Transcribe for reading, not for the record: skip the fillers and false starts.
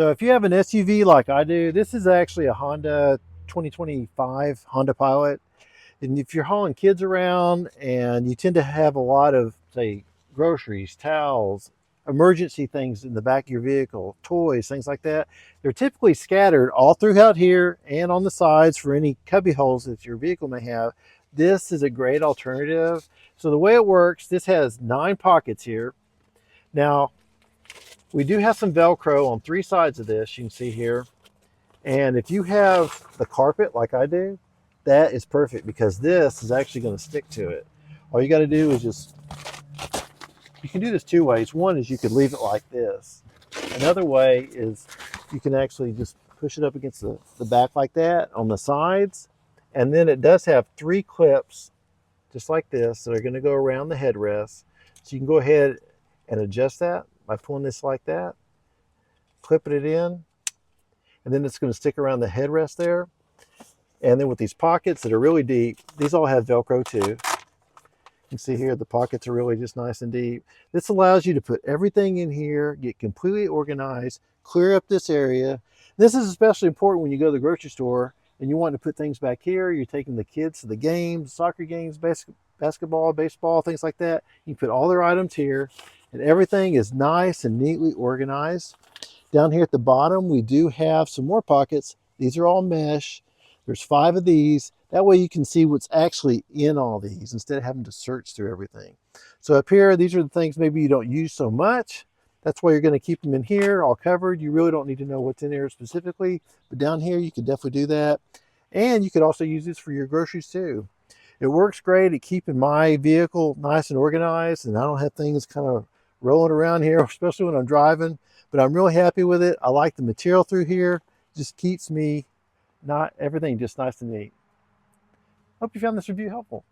So if you have an SUV like I do, this is actually a Honda 2025 Honda Pilot. And if you're hauling kids around and you tend to have a lot of, say, groceries, towels, emergency things in the back of your vehicle, toys, things like that, they're typically scattered all throughout here and on the sides for any cubby holes that your vehicle may have. This is a great alternative. So the way it works, this has 9 pockets here. Now, we do have some Velcro on 3 sides of this, you can see here. And if you have the carpet like I do, that is perfect because this is actually going to stick to it. All you got to do is just, you can do this 2 ways. One is you could leave it like this. Another way is you can actually just push it up against the back like that on the sides. And then it does have 3 clips just like this that are going to go around the headrest. So you can go ahead and adjust that by pulling this like that, clipping it in, and then it's going to stick around the headrest there. And then with these pockets that are really deep, these all have Velcro too. You can see here the pockets are really just nice and deep. This allows you to put everything in here, get completely organized, clear up this area. This is especially important when you go to the grocery store and you want to put things back here. You're taking the kids to the games, soccer games, basketball, baseball, things like that. You can put all their items here and everything is nice and neatly organized. Down here at the bottom, we do have some more pockets. These are all mesh. There's 5 of these. That way you can see what's actually in all these instead of having to search through everything. So up here, these are the things maybe you don't use so much. That's why you're going to keep them in here all covered. You really don't need to know what's in there specifically. But down here, you could definitely do that. And you could also use this for your groceries too. It works great at keeping my vehicle nice and organized, and I don't have things kind of rolling around here, especially when I'm driving. But I'm really happy with it. I like the material through here. It just keeps me not everything just nice and neat. Hope you found this review helpful.